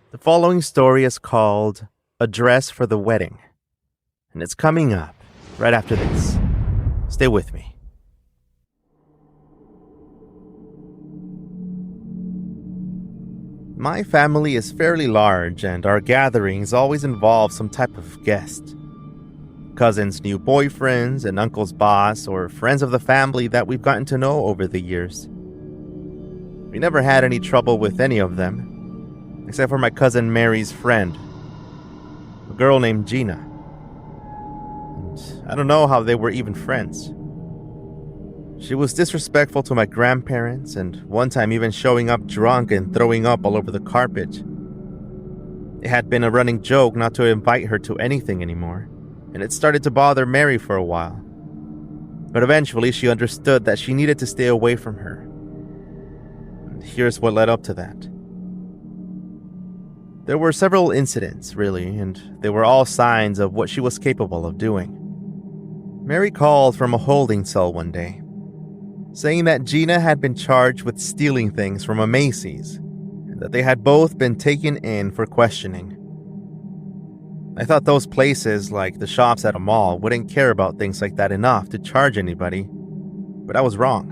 The following story is called A Dress for the Wedding, and it's coming up right after this. Stay with me. My family is fairly large, and our gatherings always involve some type of guest. Cousins' new boyfriends, and uncle's boss, or friends of the family that we've gotten to know over the years. We never had any trouble with any of them, except for my cousin Mary's friend, a girl named Gina. And I don't know how they were even friends. She was disrespectful to my grandparents, and one time even showing up drunk and throwing up all over the carpet. It had been a running joke not to invite her to anything anymore, and it started to bother Mary for a while. But eventually she understood that she needed to stay away from her. And here's what led up to that. There were several incidents, really, and they were all signs of what she was capable of doing. Mary called from a holding cell one day, saying that Gina had been charged with stealing things from a Macy's, and that they had both been taken in for questioning. I thought those places, like the shops at a mall, wouldn't care about things like that enough to charge anybody, but I was wrong.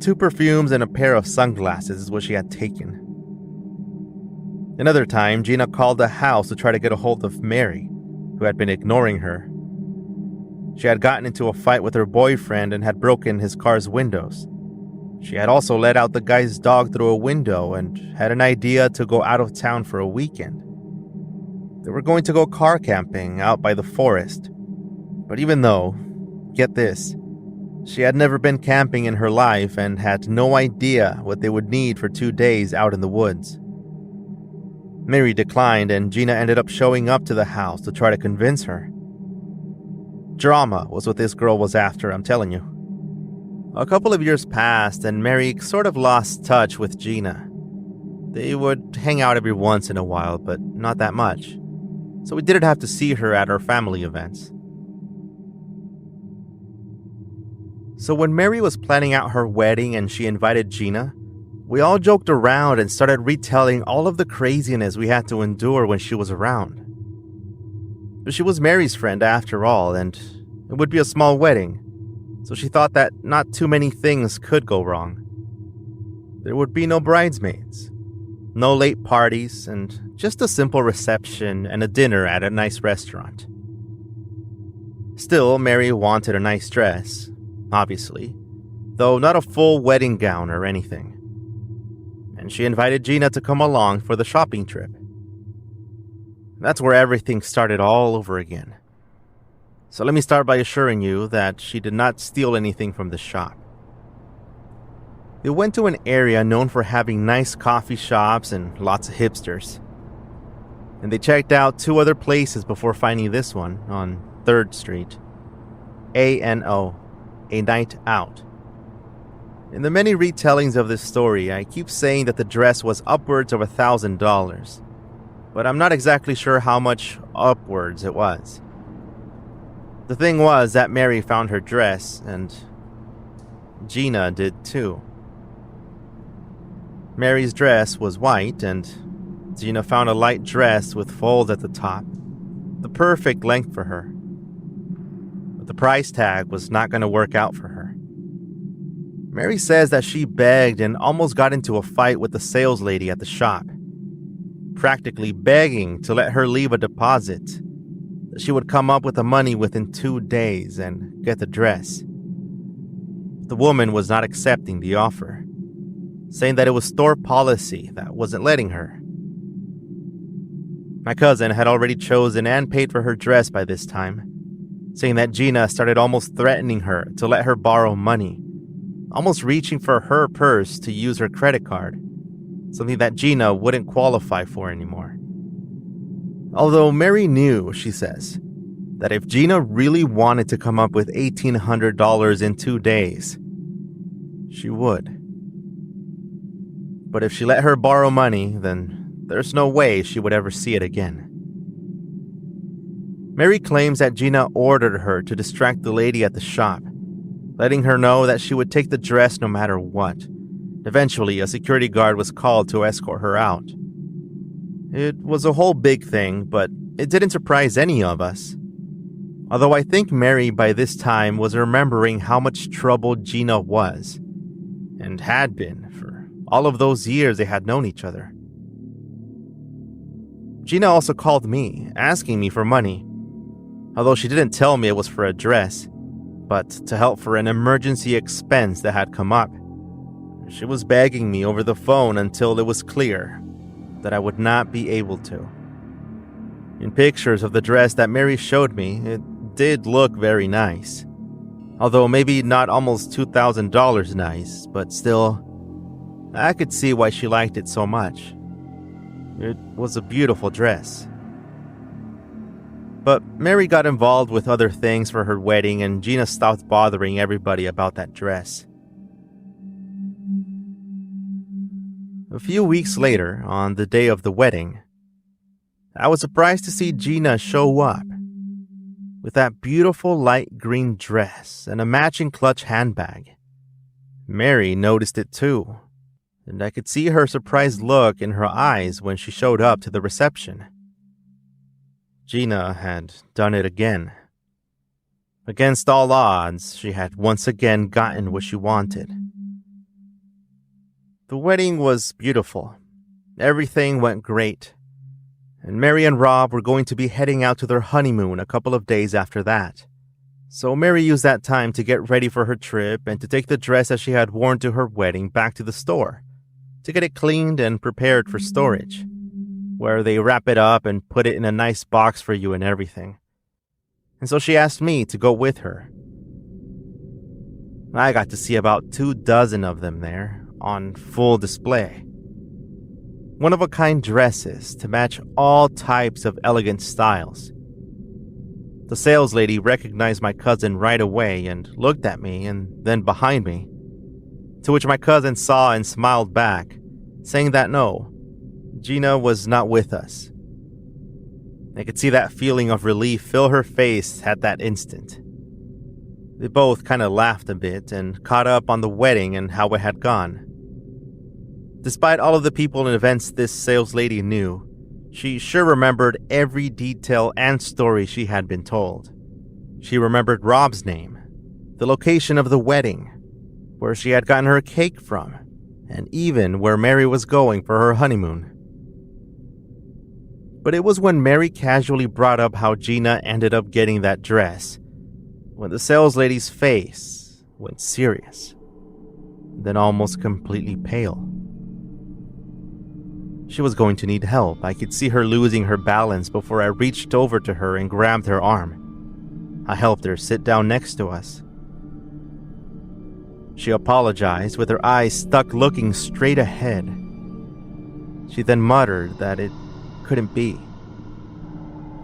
2 perfumes and a pair of sunglasses is what she had taken. Another time, Gina called the house to try to get a hold of Mary, who had been ignoring her. She had gotten into a fight with her boyfriend and had broken his car's windows. She had also let out the guy's dog through a window and had an idea to go out of town for a weekend. They were going to go car camping out by the forest. But even though, get this, she had never been camping in her life and had no idea what they would need for 2 days out in the woods. Mary declined, and Gina ended up showing up to the house to try to convince her. Drama was what this girl was after, I'm telling you. A couple of years passed, and Mary sort of lost touch with Gina. They would hang out every once in a while, but not that much. So we didn't have to see her at our family events. So when Mary was planning out her wedding and she invited Gina, we all joked around and started retelling all of the craziness we had to endure when she was around. But she was Mary's friend after all, and it would be a small wedding, so she thought that not too many things could go wrong. There would be no bridesmaids, no late parties, and just a simple reception and a dinner at a nice restaurant. Still, Mary wanted a nice dress, obviously, though not a full wedding gown or anything. And she invited Gina to come along for the shopping trip. That's where everything started all over again. So let me start by assuring you that she did not steal anything from the shop. They went to an area known for having nice coffee shops and lots of hipsters. And they checked out 2 other places before finding this one on 3rd Street. A&O, a night out. In the many retellings of this story, I keep saying that the dress was upwards of $1,000. But I'm not exactly sure how much upwards it was. The thing was that Mary found her dress, and Gina did too. Mary's dress was white, and Gina found a light dress with folds at the top, the perfect length for her. But the price tag was not going to work out for her. Mary says that she begged and almost got into a fight with the sales lady at the shop, practically begging to let her leave a deposit, that she would come up with the money within 2 days and get the dress. The woman was not accepting the offer, saying that it was store policy that wasn't letting her. My cousin had already chosen and paid for her dress by this time, saying that Gina started almost threatening her to let her borrow money, almost reaching for her purse to use her credit card, something that Gina wouldn't qualify for anymore. Although Mary knew, she says, that if Gina really wanted to come up with $1,800 in 2 days, she would. But if she let her borrow money, then there's no way she would ever see it again. Mary claims that Gina ordered her to distract the lady at the shop, letting her know that she would take the dress no matter what. Eventually, a security guard was called to escort her out. It was a whole big thing, but it didn't surprise any of us. Although I think Mary by this time was remembering how much trouble Gina was, and had been for all of those years they had known each other. Gina also called me, asking me for money, although she didn't tell me it was for a dress, but to help for an emergency expense that had come up. She was begging me over the phone until it was clear that I would not be able to. In pictures of the dress that Mary showed me, it did look very nice. Although maybe not almost $2,000 nice, but still, I could see why she liked it so much. It was a beautiful dress. But Mary got involved with other things for her wedding, and Gina stopped bothering everybody about that dress. A few weeks later, on the day of the wedding, I was surprised to see Gina show up with that beautiful light green dress and a matching clutch handbag. Mary noticed it too, and I could see her surprised look in her eyes when she showed up to the reception. Gina had done it again. Against all odds, she had once again gotten what she wanted. The wedding was beautiful. Everything went great. And Mary and Rob were going to be heading out to their honeymoon a couple of days after that. So Mary used that time to get ready for her trip and to take the dress that she had worn to her wedding back to the store, to get it cleaned and prepared for storage, where they wrap it up and put it in a nice box for you and everything. And so she asked me to go with her. I got to see about 24 of them there, on full display. One-of-a-kind dresses to match all types of elegant styles. The sales lady recognized my cousin right away and looked at me and then behind me, to which my cousin saw and smiled back, saying that no, Gina was not with us. I could see that feeling of relief fill her face at that instant. They both kind of laughed a bit and caught up on the wedding and how it had gone. Despite all of the people and events this sales lady knew, she sure remembered every detail and story she had been told. She remembered Rob's name, the location of the wedding, where she had gotten her cake from, and even where Mary was going for her honeymoon. But it was when Mary casually brought up how Gina ended up getting that dress, when the sales lady's face went serious, then almost completely pale. She was going to need help. I could see her losing her balance before I reached over to her and grabbed her arm. I helped her sit down next to us. She apologized with her eyes stuck looking straight ahead. She then muttered that it couldn't be,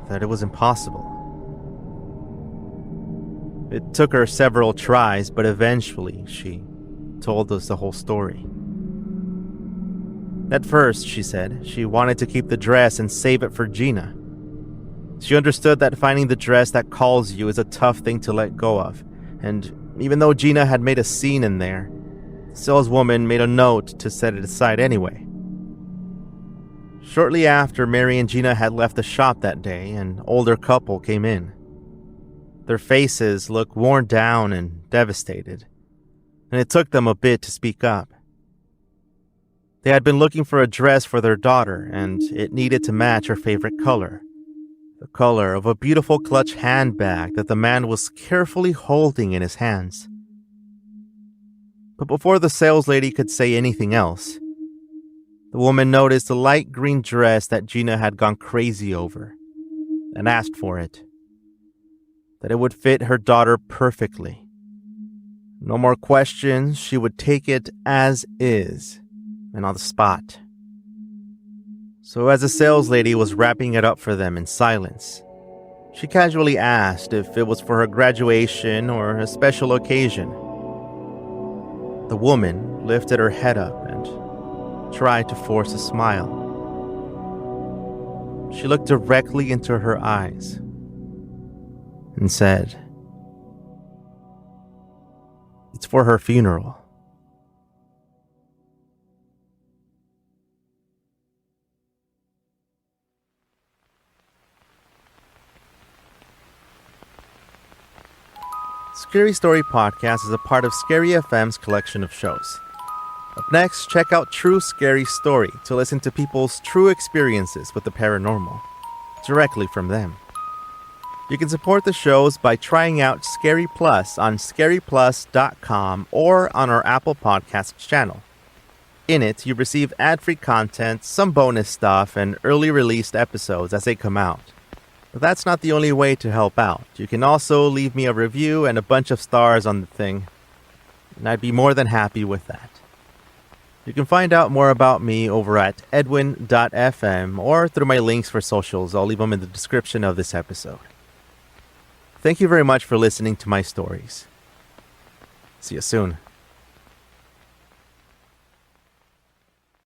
that it was impossible. It took her several tries, but eventually she told us the whole story. At first, she said, she wanted to keep the dress and save it for Gina. She understood that finding the dress that calls you is a tough thing to let go of, and even though Gina had made a scene in there, the saleswoman made a note to set it aside anyway. Shortly after Mary and Gina had left the shop that day, an older couple came in. Their faces looked worn down and devastated, and it took them a bit to speak up. They had been looking for a dress for their daughter, and it needed to match her favorite color. The color of a beautiful clutch handbag that the man was carefully holding in his hands. But before the sales lady could say anything else, the woman noticed the light green dress that Gina had gone crazy over, and asked for it. That it would fit her daughter perfectly. No more questions, she would take it as is, and on the spot. So as the sales lady was wrapping it up for them in silence, she casually asked if it was for her graduation or a special occasion. The woman lifted her head up and tried to force a smile. She looked directly into her eyes and said, "It's for her funeral." Scary Story Podcast is a part of Scary FM's collection of shows. Up next, check out True Scary Story to listen to people's true experiences with the paranormal, directly from them. You can support the shows by trying out Scary Plus on scaryplus.com or on our Apple Podcasts channel. In it, you receive ad-free content, some bonus stuff, and early released episodes as they come out. But that's not the only way to help out. You can also leave me a review and a bunch of stars on the thing, and I'd be more than happy with that. You can find out more about me over at edwin.fm or through my links for socials. I'll leave them in the description of this episode. Thank you very much for listening to my stories. See you soon.